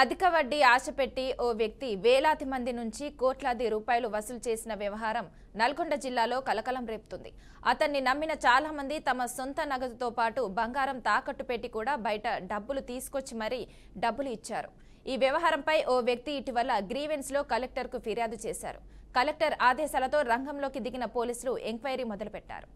అధిక వడ్డీ ఆశపెట్టి ఓ వ్యక్తి వేలాది మంది నుంచి కోట్లాది రూపాయలు వసూలు చేసిన వ్యవహారం నల్గొండ జిల్లాలో కలకలం రేపుతుంది. అతన్ని నమ్మిన చాలా మంది తమ సొంత నగదుతో పాటు బంగారం తాకట్టు పెట్టి కూడా బయట డబ్బులు తీసుకొచ్చి మరీ డబ్బులు ఇచ్చారు. ఈ వ్యవహారంపై ఓ వ్యక్తి ఇటీవల గ్రీవెన్స్ లో కలెక్టర్కు ఫిర్యాదు చేశారు. కలెక్టర్ ఆదేశాలతో రంగంలోకి దిగిన పోలీసులు ఎంక్వైరీ మొదలుపెట్టారు.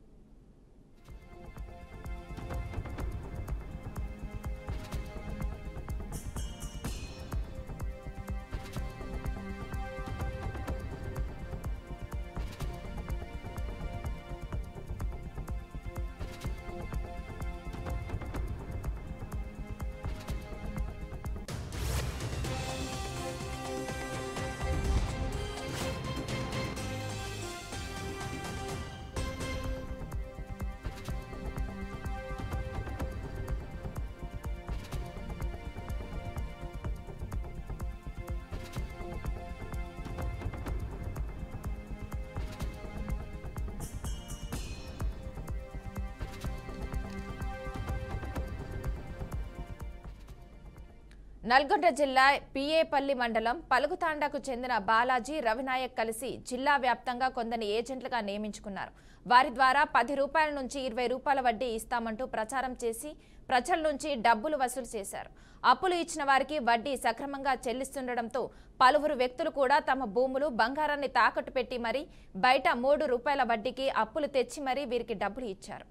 నల్గొండ జిల్లా పిఏపల్లి మండలం పలుగుతాండకు చెందిన బాలాజీ, రవినాయక్ కలిసి జిల్లా వ్యాప్తంగా కొందరిని ఏజెంట్లుగా నియమించుకున్నారు. వారి ద్వారా 10 రూపాయల నుంచి 20 రూపాయల వడ్డీ ఇస్తామంటూ ప్రచారం చేసి ప్రజల నుంచి డబ్బులు వసూలు చేశారు. అప్పులు ఇచ్చిన వారికి వడ్డీ సక్రమంగా చెల్లిస్తుండటంతో పలువురు వ్యక్తులు కూడా తమ భూములు, బంగారాన్ని తాకట్టు పెట్టి మరీ బయట 3 రూపాయల వడ్డీకి అప్పులు తెచ్చి మరీ వీరికి డబ్బులు ఇచ్చారు.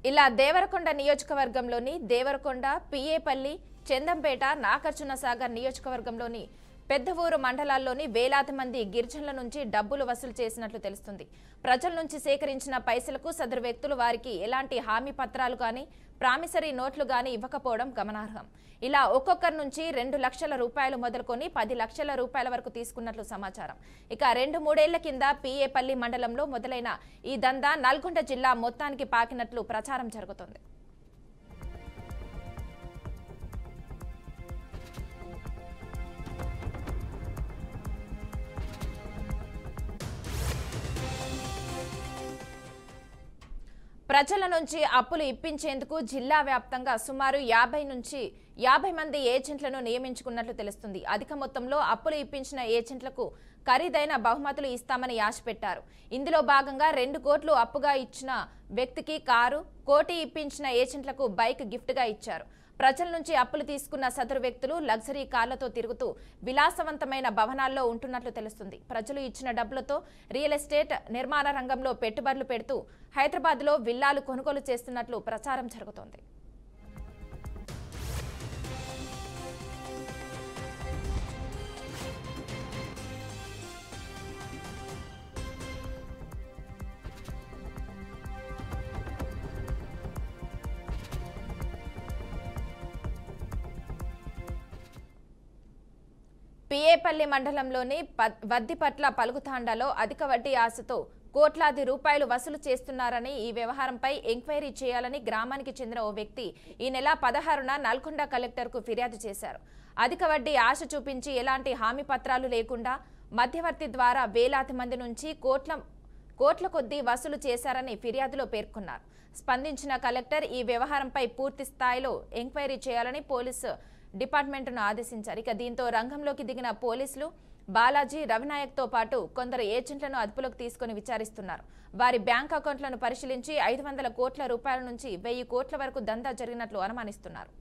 ఇలా దేవరకొండ నియోజకవర్గంలోని దేవరకొండ, పిఏపల్లి, చందంపేట, నాగార్జునసాగర్ నియోజకవర్గంలోని పెద్దవూరు మండలాల్లోని వేలాది మంది గిరిజనుల నుంచి డబ్బులు వసూలు చేసినట్లు తెలుస్తుంది. ప్రజల నుంచి సేకరించిన పైసలకు సదరు వ్యక్తులు వారికి ఎలాంటి హామీ పత్రాలు గాని, ప్రామిసరీ నోట్లు గాని ఇవ్వకపోవడం గమనార్హం. ఇలా ఒక్కొక్కరి నుంచి 2 లక్షల రూపాయలు మొదలుకొని 10 లక్షల రూపాయల వరకు తీసుకున్నట్లు సమాచారం. ఇక 2-3 ఏళ్ల కింద పిఏపల్లి మండలంలో మొదలైన ఈ దందా నల్గొండ జిల్లా మొత్తానికి పాకినట్లు ప్రచారం జరుగుతోంది. ప్రజల నుంచి అప్పులు ఇప్పించేందుకు జిల్లా వ్యాప్తంగా సుమారు 50 నుంచి 50 మంది ఏజెంట్లను నియమించుకున్నట్లు తెలుస్తుంది. అధిక మొత్తంలో అప్పులు ఇప్పించిన ఏజెంట్లకు ఖరీదైన బహుమతులు ఇస్తామని ఆశపెట్టారు. ఇందులో భాగంగా 2 కోట్లు అప్పుగా ఇచ్చిన వ్యక్తికి కారు, 1 కోటి ఇప్పించిన ఏజెంట్లకు బైక్ గిఫ్ట్గా ఇచ్చారు. ప్రజల నుంచి అప్పులు తీసుకున్న సదరు వ్యక్తులు లగ్జరీ కార్లతో తిరుగుతూ విలాసవంతమైన భవనాల్లో ఉంటున్నట్లు తెలుస్తుంది. ప్రజలు ఇచ్చిన డబ్బులతో రియల్ ఎస్టేట్, నిర్మాణ రంగంలో పెట్టుబడులు పెడుతూ హైదరాబాద్లో విల్లాలు కొనుగోలు చేస్తున్నట్లు ప్రచారం జరుగుతోంది. పిఏపల్లి మండలంలోని వద్దిపట్ల పలుగుతాండలో అధిక వడ్డీ ఆశతో కోట్లాది రూపాయలు వసూలు చేస్తున్నారని, ఈ వ్యవహారంపై ఎంక్వైరీ చేయాలని గ్రామానికి చెందిన ఓ వ్యక్తి ఈ నెల 16న నల్గొండ కలెక్టర్కు ఫిర్యాదు చేశారు. అధిక వడ్డీ ఆశ చూపించి ఎలాంటి హామీ పత్రాలు లేకుండా మధ్యవర్తి ద్వారా వేలాది మంది నుంచి కోట్ల కొద్దీ వసూలు చేశారని ఫిర్యాదులో పేర్కొన్నారు. స్పందించిన కలెక్టర్ ఈ వ్యవహారంపై పూర్తి స్థాయిలో ఎంక్వైరీ చేయాలని పోలీసు డిపార్ట్మెంట్ను ఆదేశించారు. ఇక దీంతో రంగంలోకి దిగిన పోలీసులు బాలాజీ, రవినాయక్తో పాటు కొందరు ఏజెంట్లను అదుపులోకి తీసుకుని విచారిస్తున్నారు. వారి బ్యాంక్ అకౌంట్లను పరిశీలించి 500 కోట్ల రూపాయల నుంచి 1000 కోట్ల వరకు దందా జరిగినట్లు అనుమానిస్తున్నారు.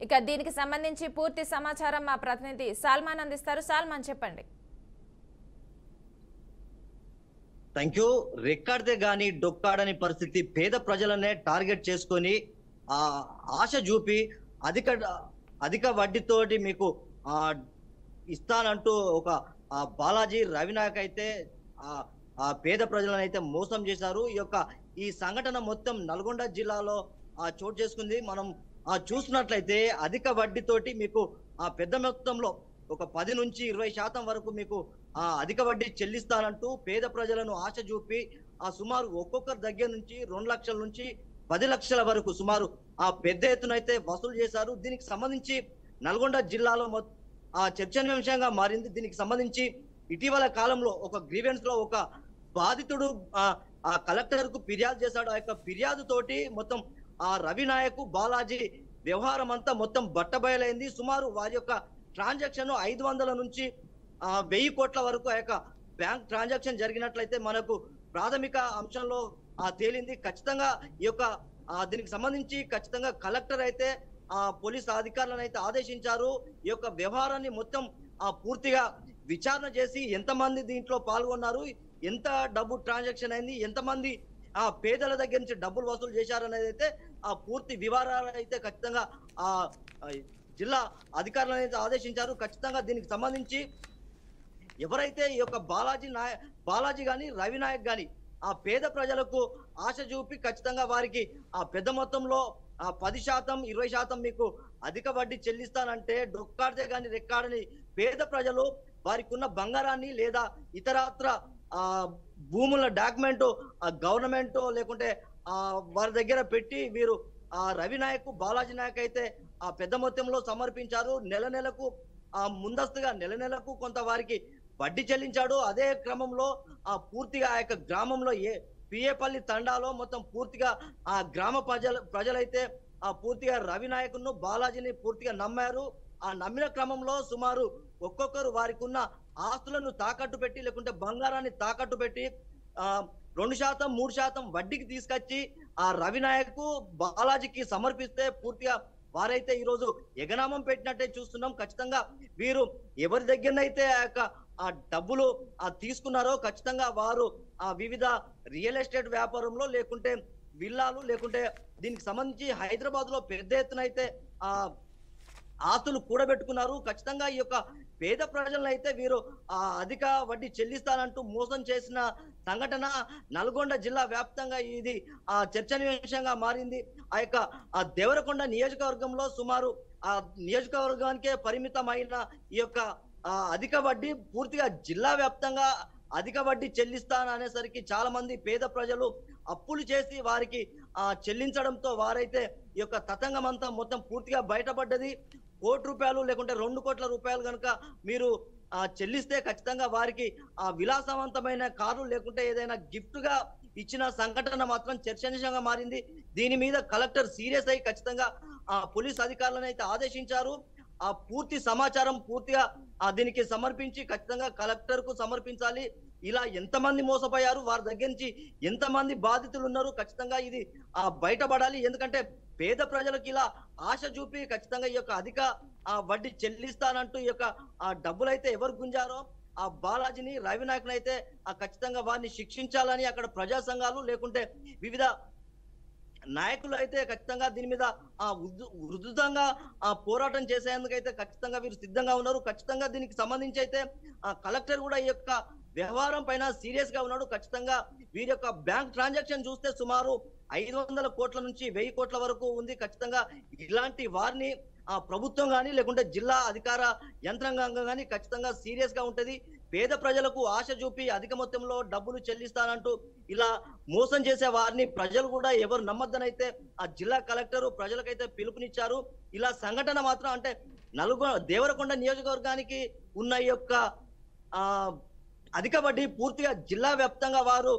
ఇక దీనికి సంబంధించి పూర్తి సమాచారం మా ప్రతినిధి సల్మాన్ అందిస్తారు. సల్మాన్ చెప్పండి. Thank you. రెక్కాడితే గాని డొక్కాడని పరిస్థితి. పేద ప్రజలనే టార్గెట్ చేసుకొని ఆ ఆశ చూపి అధిక అధిక వడ్డీతోటి మీకు ఆ ఇస్తానంటూ ఒక బాలాజీ రవినాయక్ అయితే ఆ ఆ పేద ప్రజలను అయితే మోసం చేశారు. ఈ సంఘటన మొత్తం నల్గొండ జిల్లాలో చోటు చేసుకుంది. మనం చూసినట్లయితే అధిక వడ్డీతోటి మీకు పెద్ద మొత్తంలో ఒక 10 నుంచి 20% వరకు మీకు అధిక వడ్డీ చెల్లిస్తానంటూ పేద ప్రజలను ఆశ చూపి సుమారు ఒక్కొక్కరి దగ్గర నుంచి 2 లక్షల నుంచి 10 లక్షల వరకు సుమారు పెద్ద ఎత్తున అయితే వసూలు చేశారు. దీనికి సంబంధించి నల్గొండ జిల్లాలో చర్చనీయాంశంగా మారింది. దీనికి సంబంధించి ఇటీవల కాలంలో ఒక గ్రీవెన్స్ లో ఒక బాధితుడు కలెక్టర్ కు ఫిర్యాదు చేశాడు. ఆ యొక్క ఫిర్యాదు తోటి మొత్తం రవి నాయక్ బాలాజీ వ్యవహారం అంతా మొత్తం బట్టబయలైంది. సుమారు వారి యొక్క ట్రాన్సాక్షన్ 500 నుంచి 1000 కోట్ల వరకు ఆ యొక్క బ్యాంక్ ట్రాన్సాక్షన్ జరిగినట్లయితే మనకు ప్రాథమిక అంశంలో తేలింది. ఖచ్చితంగా దీనికి సంబంధించి ఖచ్చితంగా కలెక్టర్ అయితే పోలీస్ అధికారులను అయితే ఆదేశించారు. ఈ యొక్క వ్యవహారాన్ని మొత్తం పూర్తిగా విచారణ చేసి ఎంతమంది దీంట్లో పాల్గొన్నారు, ఎంత డబ్బు ట్రాన్సాక్షన్ అయింది, ఎంతమంది పేదల దగ్గర నుంచి డబ్బులు వసూలు చేశారనేది అయితే పూర్తి వివరాలు అయితే ఖచ్చితంగా జిల్లా అధికారులను అయితే ఆదేశించారు. ఖచ్చితంగా దీనికి సంబంధించి ఎవరైతే ఈ యొక్క బాలాజీ గాని రవి నాయక్ గాని పేద ప్రజలకు ఆశ చూపి ఖచ్చితంగా వారికి పెద్ద మొత్తంలో 10% 20% మీకు అధిక వడ్డీ చెల్లిస్తానంటే డొక్కాడితే గాని రెక్కాడని పేద ప్రజలు వారికి ఉన్న బంగారాన్ని లేదా ఇతరత్ర భూముల డాక్యుమెంట్ గవర్నమెంట్ లేకుంటే వారి దగ్గర పెట్టి వీరు రవి నాయక్ బాలాజీ నాయక్ అయితే పెద్ద మొత్తంలో సమర్పించారు. నెలకు ముందస్తుగా నెలకు కొంత వారికి వడ్డీ చెల్లించాడు. అదే క్రమంలో పూర్తిగా ఆ యొక్క గ్రామంలో పిఏపల్లి తండాలో మొత్తం పూర్తిగా గ్రామ ప్రజలైతే పూర్తిగా రవి నాయకును బాలాజీని పూర్తిగా నమ్మారు. నమ్మిన క్రమంలో సుమారు ఒక్కొక్కరు వారికి ఉన్న ఆస్తులను తాకట్టు పెట్టి లేకుంటే బంగారాన్ని తాకట్టు పెట్టి 2% 3% వడ్డీకి తీసుకొచ్చి రవి నాయక్ బాలాజీకి సమర్పిస్తే పూర్తిగా వారైతే ఈరోజు ఎగనామం పెట్టినట్టే చూస్తున్నాం. ఖచ్చితంగా వీరు ఎవరి దగ్గరనైతే డబ్బులు తీసుకున్నారో ఖచ్చితంగా వారు వివిధ రియల్ ఎస్టేట్ వ్యాపారంలో లేకుంటే విల్లాలు లేకుంటే దీనికి సంబంధించి హైదరాబాద్ లో పెద్ద ఎత్తున అయితే ఆస్తులు కూడబెట్టుకున్నారు. ఖచ్చితంగా ఈ యొక్క పేద ప్రజలను అయితే వీరు అధిక వడ్డీ చెల్లిస్తానంటూ మోసం చేసిన సంఘటన నల్గొండ జిల్లా వ్యాప్తంగా ఇది చర్చనీయాంశంగా మారింది. దేవరకొండ నియోజకవర్గంలో సుమారు నియోజకవర్గానికే పరిమితమైన ఈ యొక్క అధిక వడ్డీ పూర్తిగా జిల్లా వ్యాప్తంగా అధిక వడ్డీ చెల్లిస్తాననేసరికి చాలా మంది పేద ప్రజలు అప్పులు చేసి వారికి చెల్లించడంతో వారైతే ఈ యొక్క తతంగం అంతా మొత్తం పూర్తిగా బయటపడ్డది. ₹1 లేకుంటే 2 కోట్ల రూపాయలు కనుక మీరు చెల్లిస్తే ఖచ్చితంగా వారికి విలాసవంతమైన కారు లేకుంటే ఏదైనా గిఫ్ట్ గా ఇచ్చిన సంఘటన మాత్రం చర్చనీయాంశంగా మారింది. దీని మీద కలెక్టర్ సీరియస్ అయి ఖచ్చితంగా పోలీస్ అధికారులను అయితే ఆదేశించారు. పూర్తి సమాచారం పూర్తిగా దీనికి సమర్పించి ఖచ్చితంగా కలెక్టర్ కు సమర్పించాలి. ఇలా ఎంతమంది మోసపోయారు, వారి దగ్గర నుంచి ఎంతమంది బాధితులు ఉన్నారు, ఖచ్చితంగా ఇది బయటపడాలి. ఎందుకంటే పేద ప్రజలకు ఇలా ఆశ చూపి ఖచ్చితంగా ఈ యొక్క అధిక వడ్డీ చెల్లిస్తానంటూ ఈ యొక్క డబ్బులైతే ఎవరు గుంజారో బాలాజీని రవి నాయక్ అయితే ఖచ్చితంగా వారిని శిక్షించాలని అక్కడ ప్రజా సంఘాలు లేకుంటే వివిధ నాయకులు అయితే ఖచ్చితంగా దీని మీద ఉధృతంగా పోరాటం చేసేందుకైతే ఖచ్చితంగా వీరు సిద్ధంగా ఉన్నారు. ఖచ్చితంగా దీనికి సంబంధించి అయితే కలెక్టర్ కూడా ఈ యొక్క వ్యవహారం పైన సీరియస్ గా ఉన్నాడు. ఖచ్చితంగా వీరి యొక్క బ్యాంక్ ట్రాన్సాక్షన్ చూస్తే సుమారు 500 కోట్ల నుంచి 1000 కోట్ల వరకు ఉంది. ఖచ్చితంగా ఇలాంటి వారిని ప్రభుత్వం కానీ లేకుంటే జిల్లా అధికార యంత్రాంగంగా కానీ ఖచ్చితంగా సీరియస్ గా ఉంటది. పేద ప్రజలకు ఆశ చూపి అధిక మొత్తంలో డబ్బులు చెల్లిస్తానంటూ ఇలా మోసం చేసే వారిని ప్రజలు కూడా ఎవరు నమ్మద్దనైతే జిల్లా కలెక్టర్ ప్రజలకైతే పిలుపునిచ్చారు. ఇలా సంఘటన మాత్రం అంటే దేవరకొండ నియోజకవర్గానికి ఉన్న ఈ యొక్క అధిక వడ్డీ పూర్తిగా జిల్లా వ్యాప్తంగా వారు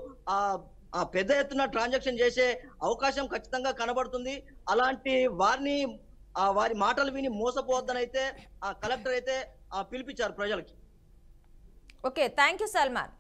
పెద్ద ఎత్తున ట్రాన్సాక్షన్ చేసే అవకాశం ఖచ్చితంగా కనబడుతుంది. అలాంటి వారి మాటలు విని మోసపోవద్దనైతే కలెక్టర్ అయితే పిలిపించారు ప్రజలకి. Okay, thank you Salman.